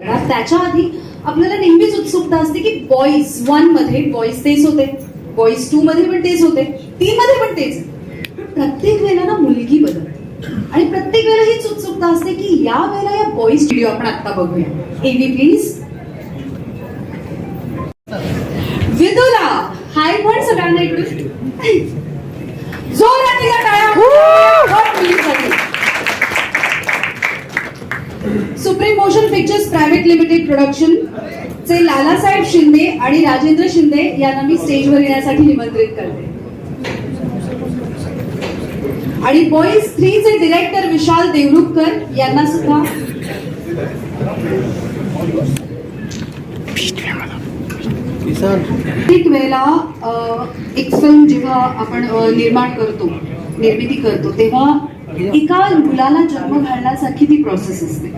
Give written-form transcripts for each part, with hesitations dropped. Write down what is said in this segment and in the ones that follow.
त्याच्या आधी आपल्याला नेहमीच उत्सुकता असते की बॉईज 1 मध्ये बॉईज तेच होते, बॉईज 2 मध्ये पण तेच होते, 3 मध्ये पण तेच. प्रत्येक वेळेला ना मुलगी बदलते आणि प्रत्येक वेळेला हीच उत्सुकता असते की या वेळेला या बॉईज व्हिडिओ आपण आता बघूया. एव्ही प्लीज. विदुला हाय म्हण सगळ्यांना इकडून. जोराने टाळ्या. Supreme motion pictures private limited production चे लालासाहेब शिंदे आणि राजेंद्र शिंदे यांना मी स्टेजवर येण्यासाठी निमंत्रित करते. आणि बॉईज 3 चे डिरेक्टर विशाल देवरुखकर यांना सुद्धा. एक वेळेला एक फिल्म जेव्हा आपण निर्मिती करतो तेव्हा एका मुलाला जन्म घालण्यासारखी ती प्रोसेस असते.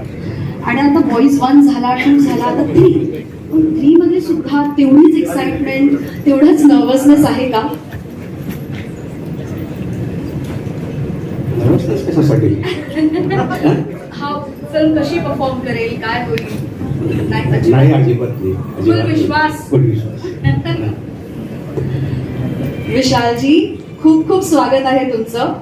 आणि आता बॉईज 1 झाला, 2 झाला, आता 3 मध्ये सुद्धा तेवढीच एक्साइटमेंट, तेवढंच नर्वसनेस आहे का? हा फिल्म कशी परफॉर्म करेल, काय होईल? नाही, अजिबात नाही. विश्वास. विशालजी खूप खूप स्वागत आहे तुमचं.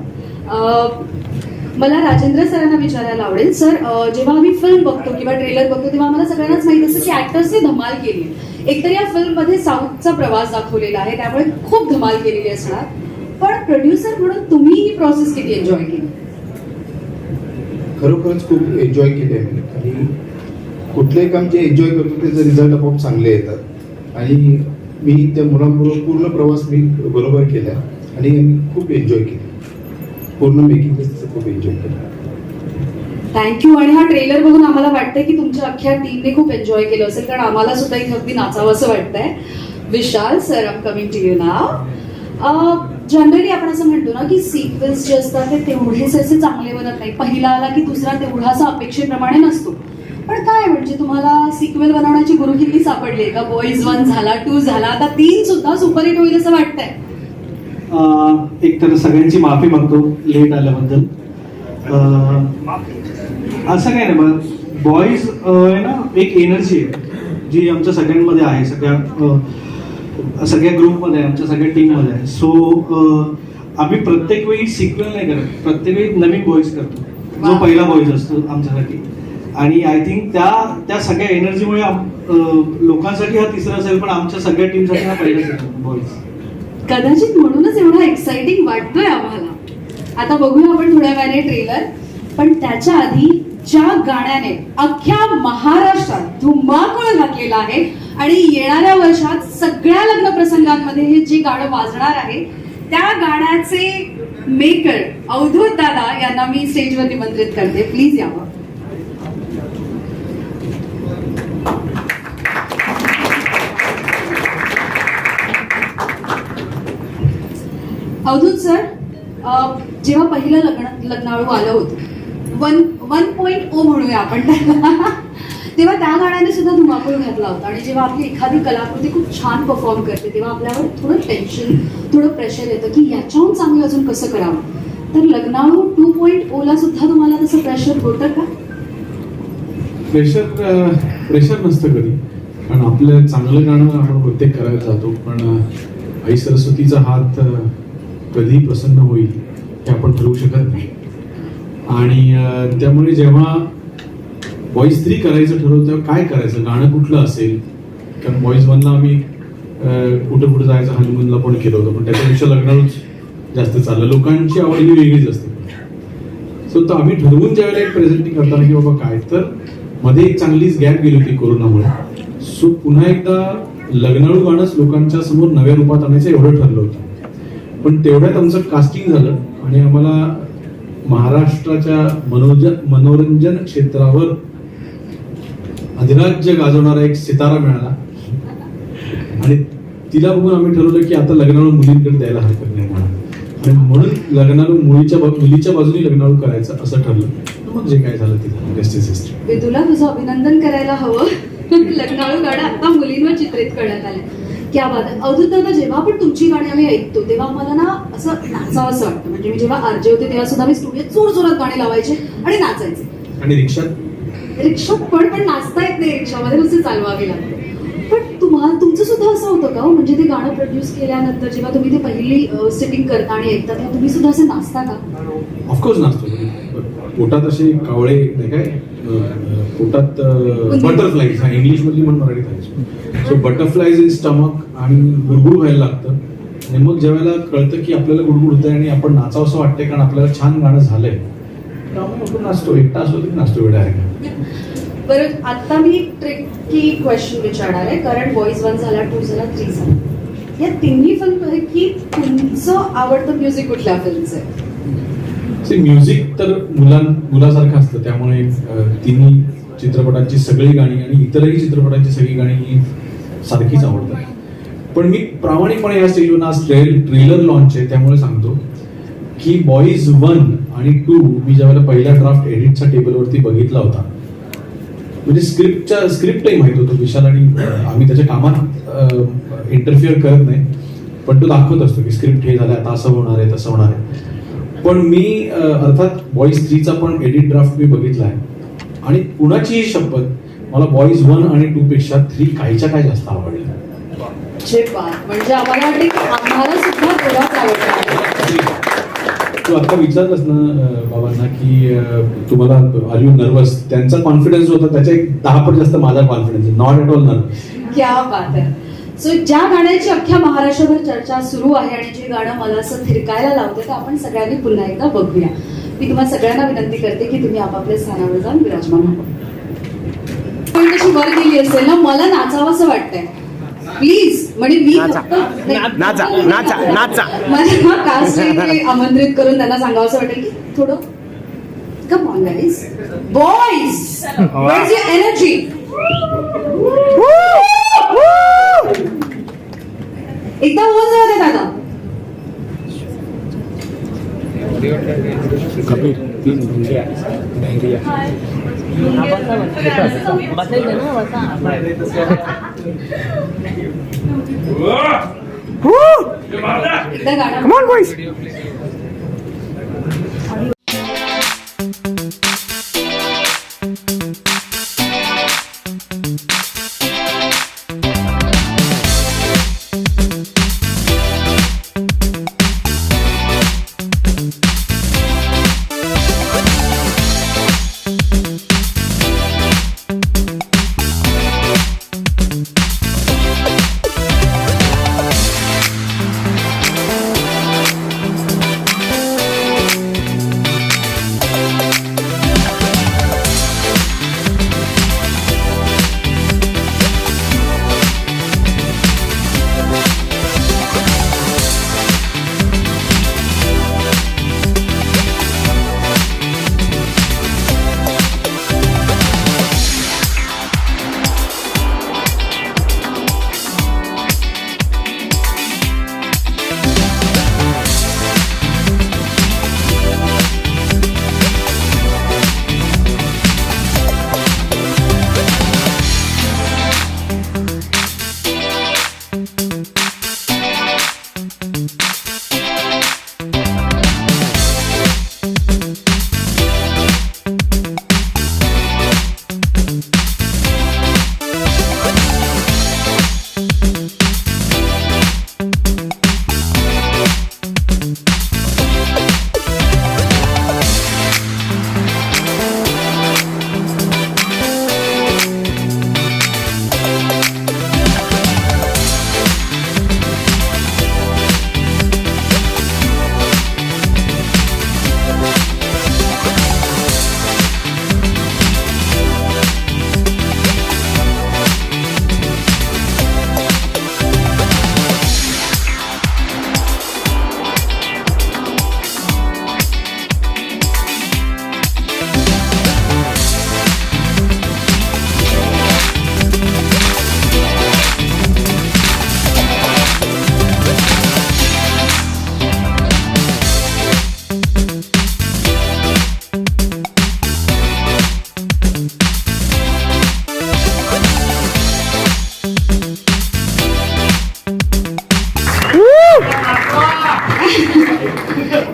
मला राजेंद्र सरांना विचारायला आवडेल, सर जेव्हा आम्ही फिल्म बघतो किंवा ट्रेलर बघतो तेव्हा आम्हाला सगळ्यांनाच माहित असतं की ऍक्टर्सने धमाल केली. एकतर या फिल्म मध्ये साऊथचा प्रवास दाखवलेला आहे, त्यामुळे खूप धमाल केलेली असणार. पण प्रोड्युसर म्हणून तुम्ही ही प्रोसेस किती एन्जॉय केली? खरोखरच खूप एन्जॉय केले आहे. आणि कुठलंही काम जे एन्जॉय करतो त्याचे रिझल्ट आपोआप चांगले येतात. आणि मी त्या मुलांबरोबर पूर्ण प्रवास मी बरोबर केला आणि खूप एन्जॉय केला. पूर्ण मेकिंग खूप एन्जॉय केलं. थँक्यू. आणि हा ट्रेलर बघून आम्हाला वाटतंय की तुमच्या अख्ख्या टीमने खूप एन्जॉय केलं असेल, कारण आम्हाला सुद्धा इथे अगदी नाचावं असं वाटतंय. Vishal sir, I am coming to you now. Generally आपण असं म्हणतो ना की सिक्वेन्स जे असतात ते तेवढेच असे चांगले बनत नाही. पहिला आला की दुसरा तेवढासा अपेक्षेप्रमाणे नसतो. पण काय म्हणजे तुम्हाला सिक्वेल बनवण्याची गुरुकिल्ली सापडली आहे का? बॉईज 1 झाला, 2 झाला, आता 3 सुद्धा सुपरहिट होईल असं वाटतंय? एक तर सगळ्यांची माफी मागतो लेट आल्याबद्दल. असं काय नाही, बॉईज आहे ना एक एनर्जी आहे जी आमच्या सगळ्यांमध्ये आहे, सगळ्या ग्रुपमध्ये आहे, आमच्या सगळ्या टीममध्ये आहे. सो आम्ही प्रत्येक वेळी सिक्वेल नाही करत, प्रत्येक वेळी नवीन बॉईज करतो, जो पहिला बॉईज असतो आमच्यासाठी. आणि आय थिंक त्या सगळ्या एनर्जीमुळे लोकांसाठी हा तिसरा असेल, पण आमच्या सगळ्या टीमसाठी हा पहिलाच बॉईज. कदाचित म्हणूनच एवढा एक्साइटिंग वाटतोय आम्हाला. आता बघूया आपण थोड्या वेळाने ट्रेलर. पण त्याच्या आधी ज्या गाण्याने अख्ख्या महाराष्ट्रात धुमाकूळ घातलेला आहे आणि येणाऱ्या वर्षात सगळ्या लग्न प्रसंगांमध्ये हे जे गाणं वाजणार आहे त्या गाण्याचे मेकर अवधूत दादा यांना मी स्टेजवर निमंत्रित करते. प्लीज यावं. अवधूत सर, जेव्हा पहिलं लग्नाळू आलं होतं 1.0 म्हणूया आपण त्याला, तेव्हा त्या गाण्याने सुद्धा धुमाकूळ घातला होता. आणि जेव्हा आपली एखादी कलाकृती खूप छान परफॉर्म करते तेव्हा आपल्यावर थोडं टेन्शन, थोडं प्रेशर येतं की याच्याहून चांगलं अजून कसं करावं. तर लग्नाळू 2.0 ला सुद्धा तुम्हाला तसं प्रेशर होतं का? प्रेशर नसतं कधी, कारण आपलं चांगलं गाणं आपण प्रत्येक करायला जातो. पण आई सरस्वतीचा हात कधी प्रसन्न होईल हे आपण ठरवू शकत नाही. आणि त्यामुळे जेव्हा बॉईज 3 करायचं ठरवलं तेव्हा काय करायचं, गाणं कुठलं असेल. कारण बॉईज 1 ला आम्ही कुठं कुठं जायचं हनीमूनला पण केलं होतं, पण त्याच्यापेक्षा लग्नालाच जास्त चाललं. लोकांची आवड ही वेगळीच असते. सो तर आम्ही ठरवून ज्यावेळेला एक प्रेझेंटिंग करताना की बाबा काय, तर मध्ये एक चांगलीच गॅप गेली होती कोरोनामुळे. सो पुन्हा एकदा लग्नाळू गाणंच लोकांच्या समोर नव्या रूपात आणायचं एवढं ठरलं होतं. पण तेवढ्यात आमचं कास्टिंग झालं आणि आम्हाला महाराष्ट्राच्या मनोरंजन क्षेत्रावर अधिराज्य गाजवणारा एक सितारा मिळाला. आणि तिला बघून आम्ही ठरवलं की आता लग्नाळू मुलींकडे द्यायला हरकत नाही म्हणून. आणि म्हणून लग्नाळू मुलीच्या बाजूने लग्नाळू करायचं असं ठरलं. मग जे काय झालं ते झालं. मी तुला तुझं अभिनंदन करायला हवं. लग्नाळू गाणं आता मुलींवर चित्रित करण्यात आलं. क्या बात आहे. अवधूत दादा, जेव्हा पण तुमची गाणी आम्ही ऐकतो तेव्हा मला ना असं नाचावं असं वाटतं. म्हणजे मी जेव्हा आरजे होते तेव्हा सुद्धा मी स्टुडिओत जोर जोरात गाणी लावायचे आणि नाचायचे. आणि रिक्षात रिक्षा पण नाचता येत नाही रिक्षामध्ये, नुसती चालवावी लागते. पण तुमचं सुद्धा असं होतं का हो? म्हणजे ते गाणं प्रोड्यूस केल्यानंतर जेव्हा तुम्ही ते पहिली सिटिंग करता आणि ऐकता तेव्हा तुम्ही सुद्धा असं नाचता का? ऑफकोर्स नाचतो. पोटात असे कावळे नाही काय, पोटात बटरफ्लाईज, हा इंग्लिश मधली पण मराठीत आहे. सो बटरफ्लाईज इन स्टमक आणि गुडगुड व्हायला लागतं. आणि मग ज्यावेळेला कळतं की आपल्याला गुडगुड होतंय आणि आपण नाचावं असं वाटतंय कारण आपल्याला छान गाणं झालंय, त्यामुळे आपण नाचतो. एकटा असतो तरी नाचतो वेळा आहे. बरं, आता मी एक ट्रिकी क्वेश्चन विचारणार आहे. कारण बॉईज 1 झाला, 2 झाला, 3 झाला. या तिन्ही फिल्मपैकी तुमचं आवडतं म्युझिक कुठल्या फिल्मचं आहे? म्युझिक तर मुलासारखं असतं, त्यामुळे तिन्ही चित्रपटांची सगळी गाणी आणि इतरही चित्रपटांची सगळी गाणी ही सारखीच आवडतात. पण मी प्रामाणिकपणे या स्टेजवर आज ट्रेलर लॉन्च आहे त्यामुळे सांगतो की बॉईज 1 आणि 2 मी ज्यावेळेला पहिला ड्राफ्ट एडिटच्या टेबलवरती बघितला होता, म्हणजे स्क्रिप्टही माहित होतं. विशाल आणि आम्ही त्याच्या कामात इंटरफिअर करत नाही, पण तो दाखवत असतो की स्क्रिप्ट हे झालं, आता असं होणार आहे, तसं होणार आहे. पण मी अर्थात बॉईज 3चा पण एडिट ड्राफ्ट मी बघितला आहे आणि कुणाचीही शपथ, मला बॉईज 1 आणि 2 पेक्षा 3 काहीच्या काय जास्त आवडलं. म्हणजे आम्हाला वाटतं की आम्हाला सुद्धा थोडाच आवडला. तू आता विचारलंस ना बाबांना की तुम्हाला आर यू नर्वस, त्यांचा कॉन्फिडन्स होता त्याच्या एक 10 पट जास्त माझा confidence, not at all nervous. क्या बात आहे. सो ज्या गाण्याची अख्ख्या महाराष्ट्रभर चर्चा सुरू आहे आणि जे गाणं मला असं थिरकायला लावते, तर आपण सगळ्यांनी पुन्हा एकदा बघूया. मी तुम्हाला सगळ्यांना विनंती करते की तुम्ही आपापल्या स्थानावर जाऊन विराजमान व्हा. पण तशी वर गेली असेल ना, मला नाचावं असं वाटतंय. प्लीज, म्हणजे मी मला कास्टने आमंत्रित करून त्यांना सांगावं असं वाटेल की थोडं come on guys, boys, where's your energy. एकदा होऊन जाऊ दे दादा. एकदा गाणं. Come on, boys.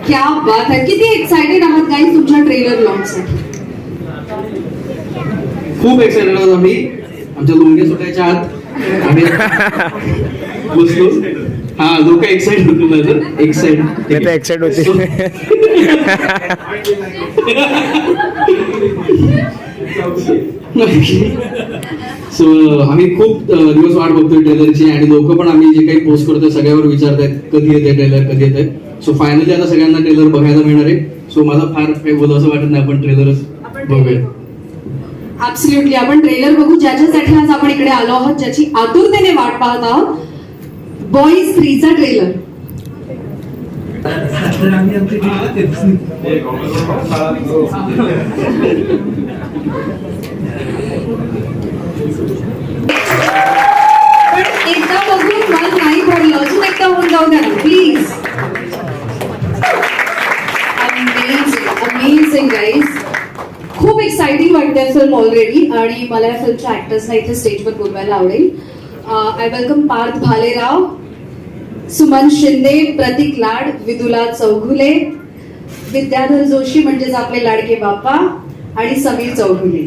क्या बात आहे. किती एक्साइटेड आहात गाईज तुमच्या ट्रेलर लॉन्चसाठी. खूप एक्साइटेड आहोत आम्ही. आमच्या लुंग्या सुटायच्या आत आम्ही बसलो. हा लोक एक्साइट होतो ना तर एक्साइट होते. सो आम्ही खूप दिवस वाट बघतोय ट्रेलरची आणि लोक पण आम्ही जे काही पोस्ट करतोय सगळ्यावर विचारतायत कधी येते ट्रेलर कधी येते. सो फायनली आता सगळ्यांना ट्रेलर बघायला मिळणार आहे. सो मला फार काही बोलावं वाटत नाही, आपण ट्रेलरच बघूया. ऍब्सोल्युटली आपण ट्रेलर बघू, ज्याच्यासाठी आज आपण इकडे आलो आहोत, ज्याची आतुरतेने वाट पाहत आहोत. बॉईज 3 चा ट्रेलर. पण एकदा बघून मला नाही पडलं, अजून एकदा होऊन जाऊ द्या ना प्लीज. Amazing guys. खूप एक्साइटिंग वाटते फिल्म ऑलरेडी आणि मला या फिल्मच्या ऍक्टर्सना इथे स्टेजवर बोलवायला आवडेल. आय वेलकम पार्थ भालेराव, सुमन शिंदे, प्रतीक लाड, विदुला चौघुले, विद्याधर जोशी म्हणजेच आपले लाडके बाप्पा आणि समीर चौघुले.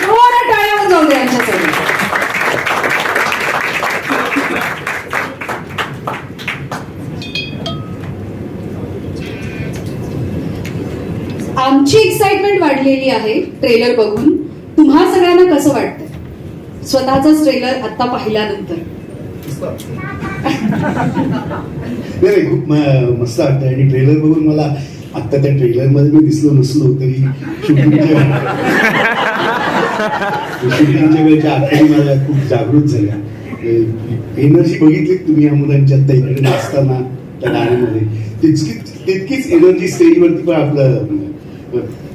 जोरात टाळ्या होऊन जाऊ दे यांच्यासाठी. आमची एक्साइटमेंट वाढलेली आहे ट्रेलर बघून. तुम्हा सगळ्यांना कसं वाटतंय स्वतःचाच ट्रेलर आता पाहिल्यानंतर? नाही खूप मस्त वाटतं आणि ट्रेलर बघून मला आता त्या ट्रेलर मध्ये मी दिसलो नसलो तरी शूटिंगच्या वेळेच्या आठवणी मला खूप जागृत झाल्या. एनर्जी बघितली तुम्ही या मुलांच्या आता इकडे नाचताना त्या गाण्यामध्ये तितकीच एनर्जी स्टेजवरती पण आपलं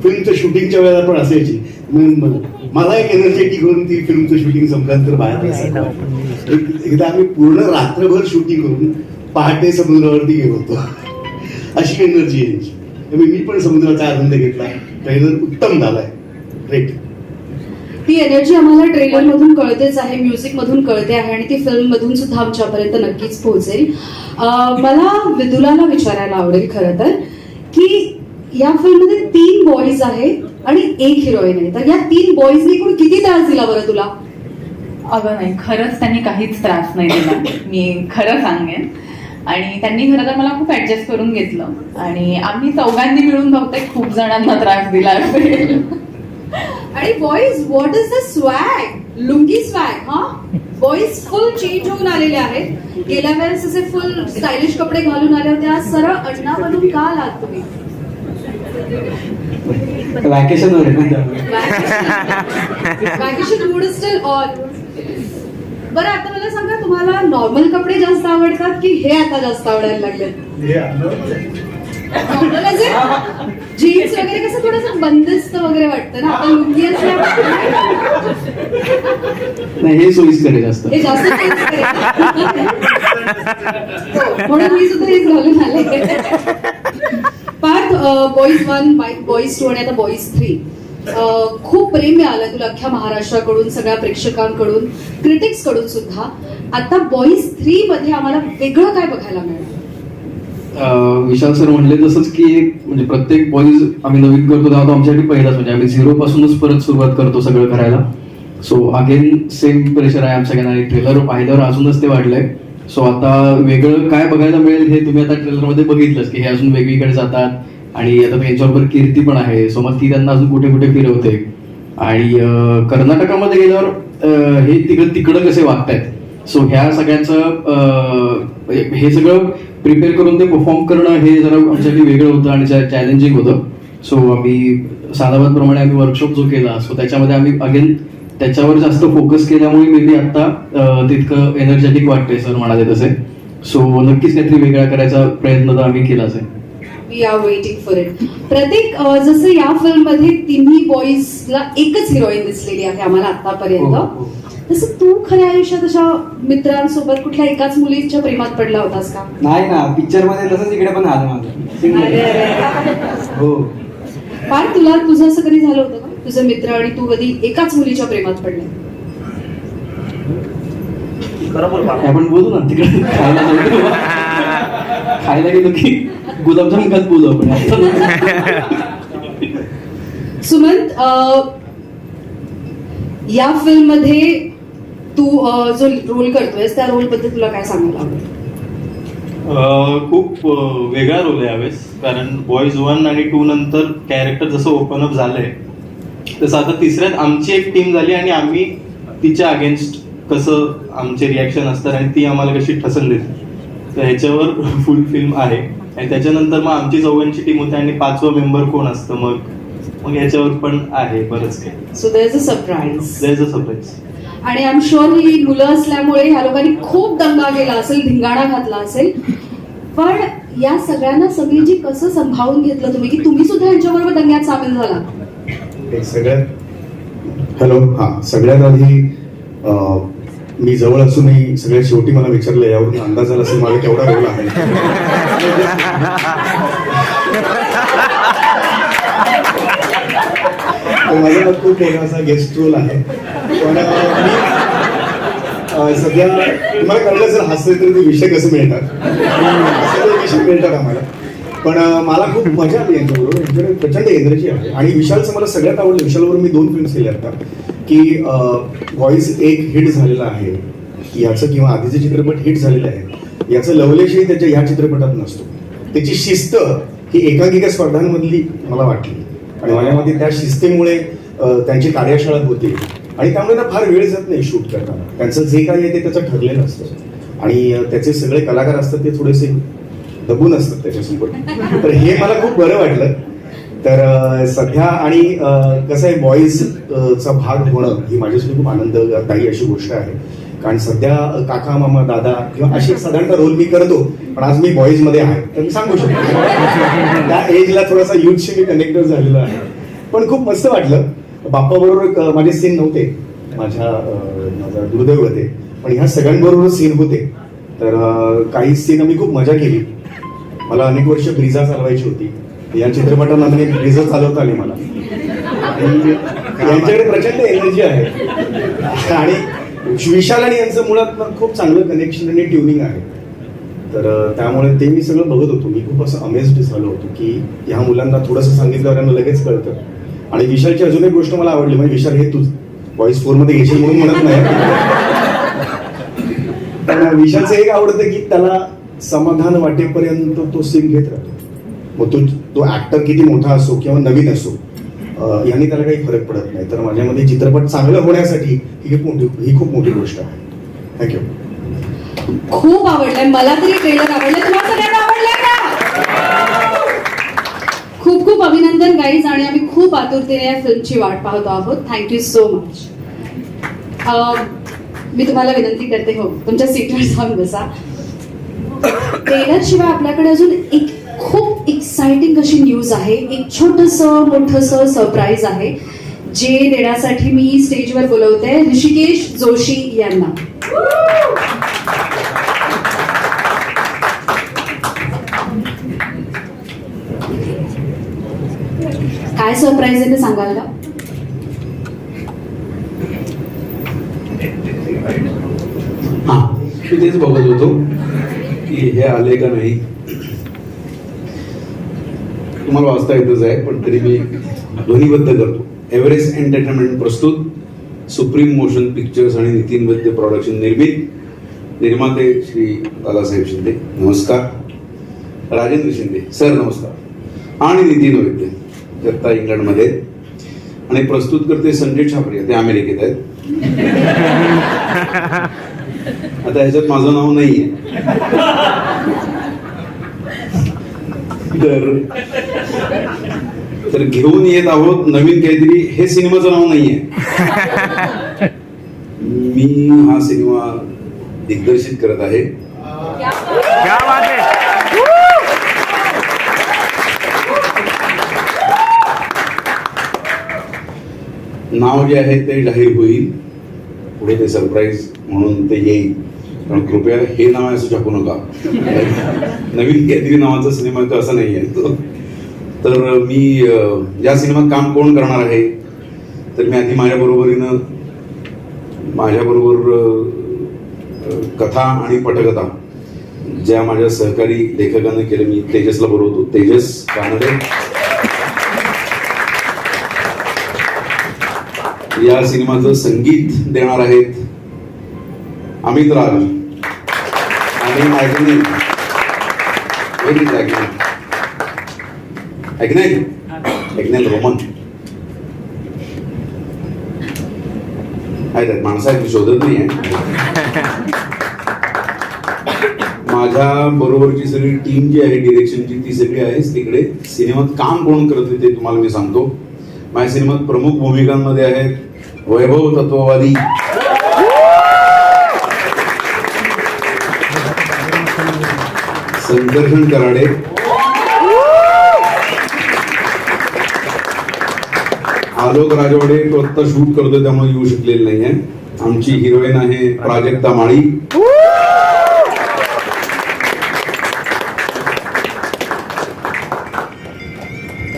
फिल्मच्या शूटिंगच्या वेळेला पण असायची. मला एक एनर्जेटिक करून ती फिल्मचं शूटिंग संपल्यानंतर बाहेर एकदा आम्ही पूर्ण रात्रभर शूटिंग करून पहाटे समुद्रावरती गेलो होतो. अशी एनर्जी आहे. मी पण समुद्राचा आनंद घेतला. ट्रेलर उत्तम झालाय, ग्रेट. ती एनर्जी आम्हाला ट्रेलर मधून कळतेच आहे, म्युझिक मधून कळते आहे आणि ती फिल्म मधून सुद्धा आमच्यापर्यंत नक्कीच पोहोचेल. मला विदुलाला विचारायला आवडेल खरं तर की या फिल्म मध्ये 3 बॉईज आहेत आणि 1 हिरोईन आहे, तर या 3 बॉईजनी एकूण किती त्रास दिला बरं तुला? अगं नाही, खरंच त्यांनी काहीच त्रास नाही दिला, मी खरं सांगेन. आणि त्यांनी खरं तर मला खूप ऍडजस्ट करून घेतलं आणि आम्ही चौघांनी मिळून बहुतेक खूप जणांना त्रास दिला असेल. आणि boys, what is the swag? Lungi swag. हा, बॉईज फुल चेंज होऊन आलेले आहेत. गेल्या वेळेस असे फुल स्टायलिश कपडे घालून आले होते, आज सरळ अण्णा बनून का आलात तुम्ही? वॅकेशन वर वॅकेशन मूड स्टिल ऑन. बरं आता मला सांगा, तुम्हाला नॉर्मल कपडे जास्त आवडतात की हे आता जास्त आवडायला लागले? जीन्स वगैरे कसं थोडंसं बंदिस्त वगैरे वाटतं ना, आता लुंगी नाही, हे सोयीस्कर आहे जास्त. हे जास्त सोयीस्कर आहे. म्हणून मी सुद्धा हेच घालून आले. पार्थ, बॉईज 1, बॉईज 2 आणि आता बॉईज 3 खूप प्रेम मिळालं तुला अख्ख्या महाराष्ट्राकडून, सगळ्या प्रेक्षकांकडून, क्रिटिक्स कडून सुद्धा. आता बॉईज 3 मध्ये आम्हाला वेगळं काय बघायला मिळालं? विशाल सर म्हणले तसंच की म्हणजे प्रत्येक बॉईज आम्ही नवीन करतो तेव्हा तो आमच्यासाठी पहिलाच, म्हणजे आम्ही 0 पासूनच परत सुरुवात करतो सगळं करायला. सो अगेन सेम प्रेशर आहे आमच्या सगळ्यांना. ट्रेलर पाहिल्यावर अजूनच ते वाढलंय. सो आता वेगळं काय बघायला मिळेल हे तुम्ही आता ट्रेलरमध्ये बघितलंच की हे अजून वेगळीकडे जातात आणि आता त्यांच्याबरोबर कीर्ती पण आहे. सो मग ती त्यांना अजून कुठे कुठे फिरवते आणि कर्नाटकामध्ये गेल्यावर हे तिकडं कसे वागतायत. सो ह्या सगळ्यांचं हे सगळं प्रिपेअर करून ते परफॉर्म करणं हे जरा आमच्यासाठी वेगळं होतं आणि चॅलेंजिंग होतं. सो आम्ही साधाबाद प्रमाणे आम्ही वर्कशॉप जो केला सो त्याच्यामध्ये आम्ही अगेन त्याच्यावर जास्त फोकस केल्यामुळे मे बी आता तितकं एनर्जेटिक वाटतंय सर म्हणाले तसे. सो नक्कीच काहीतरी वेगळा करायचा प्रयत्न तर आम्ही केलाच आहे. We are waiting for it. प्रत्येक जसं या फिल्म मध्ये तिन्ही बॉईजला एकच हिरोईन दिसलेली आहे आम्हाला आतापर्यंत, तसं तू खऱ्या आयुष्यात अशा मित्रांसोबत कुठल्या एकाच मुलीच्या प्रेमात पडला होतास का? नाही ना, पिक्चर मध्ये तसंच इकडे पण आलं माझं. हो. पार तुझं असं कधी झालं होतं का, तुझे मित्र आणि तू कधी एकाच मुलीच्या प्रेमात पडले? आपण बोलू ना तिकडे खायला गेलो की गुलाबजाम खात बोलू आपण. सुमंत, या फिल्म मध्ये तू जो रोल करतोयस त्या रोल बद्दल तुला काय सांगायला आवडेल? खूप वेगळा रोल आहे यावेळेस, कारण बॉईज 1 आणि 2 नंतर कॅरेक्टर जसं ओपन अप झालंय तसं आता तिसऱ्यात आमची एक टीम झाली आणि आम्ही तिच्या अगेन्स्ट कसं आमचे रिॲक्शन असतात आणि ती आम्हाला कशी ठसन देते, तर ह्याच्यावर फुल फिल्म आहे. आणि त्याच्यानंतर मग आमची चौघांची टीम होती आणि 5वा मेंबर कोण असतं मग ह्याच्यावर पण आहे बरंच काही. So there is a surprise. There is a surprise. आणि आय एम शुअर ही मुलं असल्यामुळे ह्या लोकांनी खूप दंगा केला असेल, धिंगाणा घातला असेल, पण या सगळ्यांना सगळी जी कसं संभाळून घेतलं तुम्ही, की तुम्ही सुद्धा यांच्याबरोबर दंग्यात सामील झाला? हॅलो, हा, सगळ्यात आधी मी जवळ असूनही सगळ्यात शेवटी मला विचारलं, यावरून अंदाज आला असेल मला केवढा रोल आहे. माझा खूप मोठा असा गेस्ट रोल आहे. पण मी सध्या तुम्हाला कळलं जर हसले तर ते विषय कसं मिळतात, सगळे विषय मिळतात आम्हाला. पण मला खूप मजा आली यांच्याबरोबर, यांच्याकडे प्रचंड एनर्जी आहे. आणि विशालचं मला सगळ्यात आवडलं, विशालबरोबर मी 2 फिल्म्स केल्या आता, की बॉईज 1 हिट झालेला आहे याचं, किंवा आधीचे चित्रपट हिट झालेले आहे याचं लवलेशही त्याच्या या चित्रपटात नसतो. त्याची शिस्त ही एकांकिका स्पर्धांमधली मला वाटली, आणि माझ्या मते त्या शिस्तीमुळे त्यांची कार्यशाळा होते आणि त्यामुळे ना फार वेळ जात नाही शूट करताना. त्यांचं जे काही आहे ते त्याचं ठरलेलं असतं आणि त्याचे सगळे कलाकार असतात ते थोडेसे दबून असतात त्याच्यासोबत. तर हे मला खूप बरं वाटलं. तर सध्या आणि कसं आहे, बॉईज चा भाग होणं ही माझ्यासाठी खूप आनंददायी अशी गोष्ट आहे. कारण सध्या काका मामा दादा किंवा अशी साधारणतः रोल मी करतो, पण आज मी बॉईज मध्ये आहे तर मी सांगू शकतो त्या एजला थोडासा युथशी मी कनेक्टेड झालेलो आहे. पण खूप मस्त वाटलं. बाप्पा बरोबर माझे सीन नव्हते, माझा दुर्दैव होते, पण ह्या सगळ्यांबरोबर सीन होते. तर काही सीन आम्ही खूप मजा केली. मला अनेक वर्ष ब्रिझा चालवायची होती, या चित्रपटानंतर ब्रिझा चालवता आली मला. यांच्याकडे प्रचंड एनर्जी आहे आणि विशाल आणि यांचं मुळात खूप चांगलं कनेक्शन आणि ट्युनिंग आहे. तर त्यामुळे ते मी सगळं बघत होतो. मी खूप असं अमेझड झालो होतो की ह्या मुलांना थोडंसं सांगितल्यावर यांना लगेच कळतं. आणि विशालची अजून एक गोष्ट मला आवडली, म्हणजे विशाल हे तू बॉईज 4 मध्ये घेशील म्हणून म्हणत नाही, पण विशालचं एक आवडतं की त्याला समाधान वाटेपर्यंत तो सीन घेत राहतो. मग तो ऍक्टर किती मोठा असो किंवा नवीन असो, यांनी त्याला काही फरक पडत नाही. तर माझ्यामध्ये चित्रपट चांगलं होण्यासाठी ही खूप मोठी गोष्ट आहे. थँक्यू. खूप आवडलंय मला तरी, ट्रेलर आवडलं, तुम्हाला सगळ्यांना आवडलंय का? खूप खूप अभिनंदन गाईज, आणि आम्ही खूप आतुरतेने या फिल्मची वाट पाहतो आहोत. Thank you so much. मी तुम्हाला विनंती करते, हो तुमच्या सीटवर जाऊन बसा. ट्रेलर शिवाय आपल्याकडे अजून एक खूप एक्साइटिंग अशी न्यूज आहे, एक मोठंसं सरप्राईज आहे, जे देण्यासाठी मी स्टेजवर बोलवते ऋषिकेश जोशी यांना. काय सरप्राईज आहे ते सांगाल का? हा, मी तेच बघत होतो की हे आले का नाही. तुम्हाला वाचता येतच आहे, पण तरी मी ध्वनिबद्ध करतो. एव्हरेस्ट एंटरटेनमेंट प्रस्तुत, सुप्रीम मोशन पिक्चर्स आणि नितीन वैद्य प्रोडक्शन निर्मित, निर्माते श्री दादासाहेब शिंदे नमस्कार, राजेंद्र शिंदे सर नमस्कार, आणि नितीन वैद्य करता इंग्लंडमध्ये, आणि प्रस्तुत करते संजय छापरे, ते अमेरिकेत आहेत. आता ह्याच्यात माझं नाव नाहीये. तर घेऊन येत आहोत नवीन काहीतरी. हे सिनेमाचं नाव नाहीये. मी हा सिनेमा दिग्दर्शित करत आहे. नाव जे आहे ते जाहीर होईल पुढे, ते सरप्राईज म्हणून ते येईल. कारण कृपया हे नाव असं छापू नका. नवीन काहीतरी नावाचा सिनेमा तो असं नाही आहे. तर मी या सिनेमात काम कोण करणार आहे, तर मी आधी माझ्याबरोबर कथा आणि पटकथा ज्या माझ्या सहकारी लेखकांनी केलं, मी तेजसला बोलवतो. तेजस कानडे या सिनेमाचं संगीत देणार आहेत अमित राज आणि ऐकण्याल रोमन आहेत माणसाची शोधत नाही आहे. माझ्या बरोबरची सगळी टीम जी आहे डिरेक्शनची ती सगळी आहे तिकडे. सिनेमात काम कोण करते ते तुम्हाला मी सांगतो. माझ्या सिनेमात प्रमुख भूमिकांमध्ये आहेत वैभव तत्ववादी, संकर्षण कराडे, आलोक राजवाडे तो आत्ता शूट करतोय त्यामुळे येऊ शकलेले नाहीये. आमची हिरोईन आहे प्राजक्ता माळी,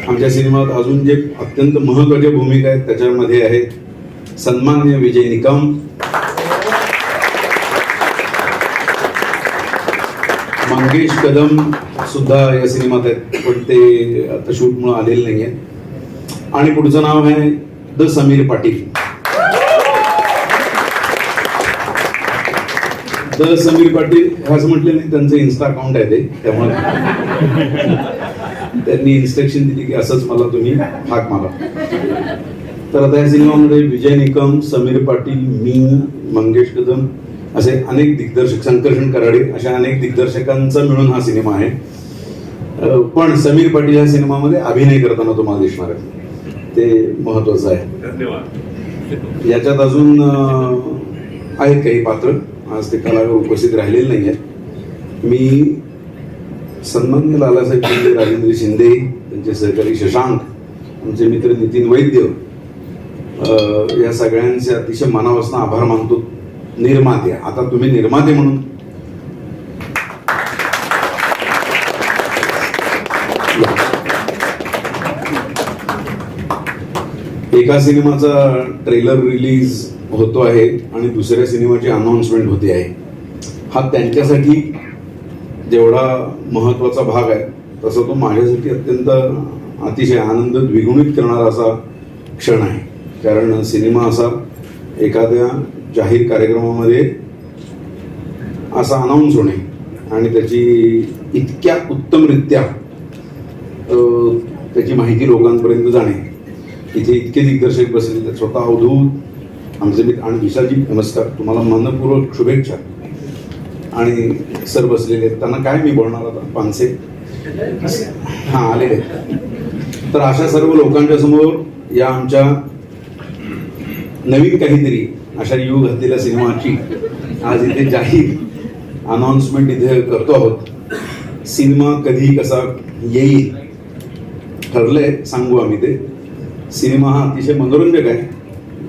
आमच्या सिनेमात अजून जे अत्यंत महत्वाच्या भूमिका आहेत त्याच्यामध्ये आहेत सन्माननीय विजय निकम, मंगेश कदम सुद्धा या सिनेमात आहेत पण ते आता शूटमुळे आलेले नाहीये. आणि पुढचं नाव आहे द समीर पाटील. द समीर पाटील असं म्हटलं नाही, त्यांचं इन्स्टा अकाउंट आहे ते, त्यामुळे त्यांनी इन्स्ट्रक्शन दिली की असंच मला तुम्ही हाक मारा. तर आता या सिनेमामध्ये विजय निकम, समीर पाटील, मी, मंगेश कदम असे अनेक दिग्दर्शक, संकर्षण कराडे अशा अनेक दिग्दर्शकांचा मिळून हा सिनेमा आहे. पण समीर पाटील या सिनेमामध्ये अभिनय करताना तुम्हाला दिसणार आहे, ते महत्वाचं आहे. याच्यात अजून आहेत काही पात्र, आज ते कलाकार उपस्थित राहिलेले नाही आहेत. मी सन्माननीय लालासाहेब शिंदे, राजेंद्र शिंदे, त्यांचे सहकारी शशांक, आमचे मित्र नितीन वैद्य, या सगळ्यांचे अतिशय मनापासून आभार मानतो. निर्माते, आता तुम्ही निर्माते म्हणून एका सिनेमाचा ट्रेलर रिलीज होतो आहे आणि दुसऱ्या सिनेमाची अनाउन्समेंट होते आहे. हा त्यांच्यासाठी जेवढा महत्वाचा भाग आहे तसा तो माझ्यासाठी अत्यंत अतिशय आनंद द्विगुणित करणारा असा क्षण आहे. कारण सिनेमा असा एखाद्या जाहीर कार्यक्रमामध्ये असा अनाऊन्स होणे आणि त्याची इतक्या उत्तमरित्या त्याची माहिती लोकांपर्यंत जाणे, इथे इतके दिग्दर्शक बसले, त्यात स्वतः अवधूत आमचे मित्र आणि विशालजी, नमस्कार, तुम्हाला मनपूर्वक शुभेच्छा. आणि सर बसलेले आहेत, त्यांना काय मी बोलणार आता, पानसे हा आलेले आहेत. तर अशा सर्व लोकांच्या समोर या आमच्या नवीन काहीतरी अशा युग घातलेल्या सिनेमाची आज इथे जाहीर अनाउन्समेंट इथे करतो आहोत. सिनेमा कधी कसा येईल ठरलंय, सांगू आम्ही ते. सिनेमा हा अतिशय मनोरंजक आहे,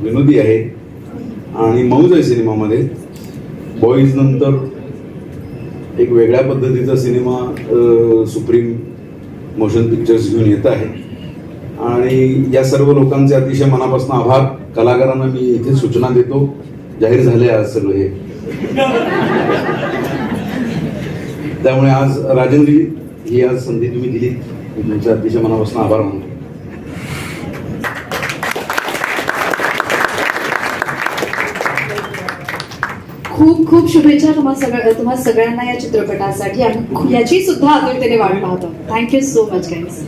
विनोदी आहे आणि मौज आहे सिनेमामध्ये. बॉईज नंतर एक वेगळ्या पद्धतीचा सिनेमा सुप्रीम मोशन पिक्चर्स घेऊन येत आहे आणि या सर्व लोकांचे अतिशय मनापासून आभार. कलाकारांना मी इथे सूचना देतो, जाहीर झाले आज सगळं हे. त्यामुळे आज राजेंद्रजी ही आज संधी तुम्ही दिली, तुमचे अतिशय मनापासून आभार मानतो. खूप खूप शुभेच्छा तुम्हा सगळ्यांना या चित्रपटासाठी. आम्ही याची सुद्धा आतुरतेने वाट पाहतो. Thank you so much guys.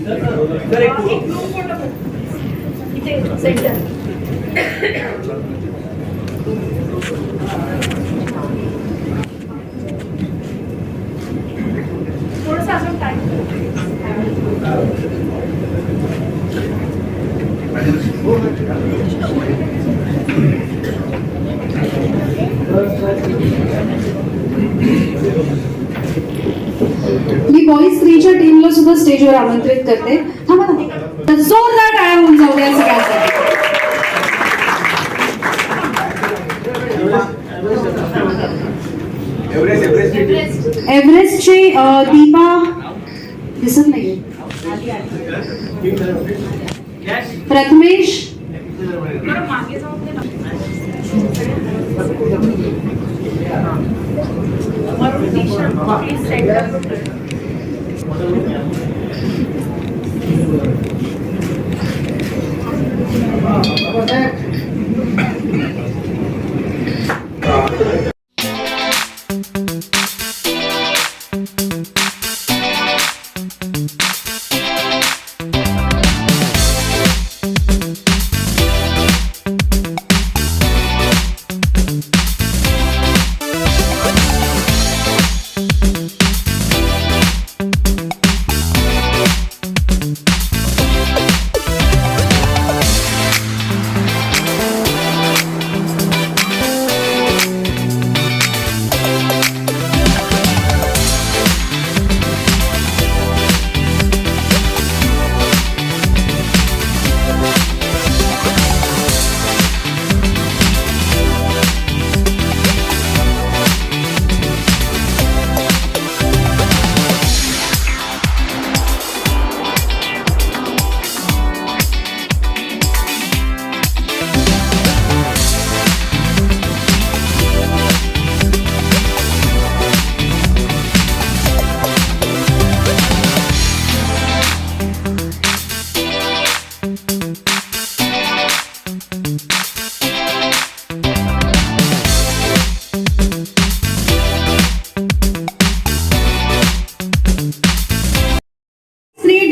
मी बॉईज 3च्या टीमला सुद्धा स्टेजवर आमंत्रित करते. थांबा ना, तर जोरदार टाळ्या होऊन जाऊ द्या सगळ्यांसाठी. एव्हरेस्टची दीपा दिसत नाहीये, प्रथमेश,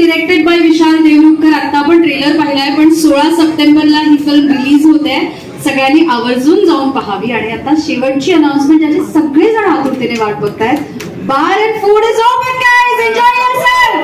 डिरेक्टेड बाय विशाल देवरुखकर. आता आपण ट्रेलर पाहिलाय, पण 16 सप्टेंबरला ही फिल्म रिलीज होते. सगळ्यांनी आवर्जून जाऊन पाहावी. आणि आता शेवटची अनाउन्समेंट, ज्याची सगळेजण आतुरतेने वाट बघतायत. Bar and food is open guys, enjoy yourself.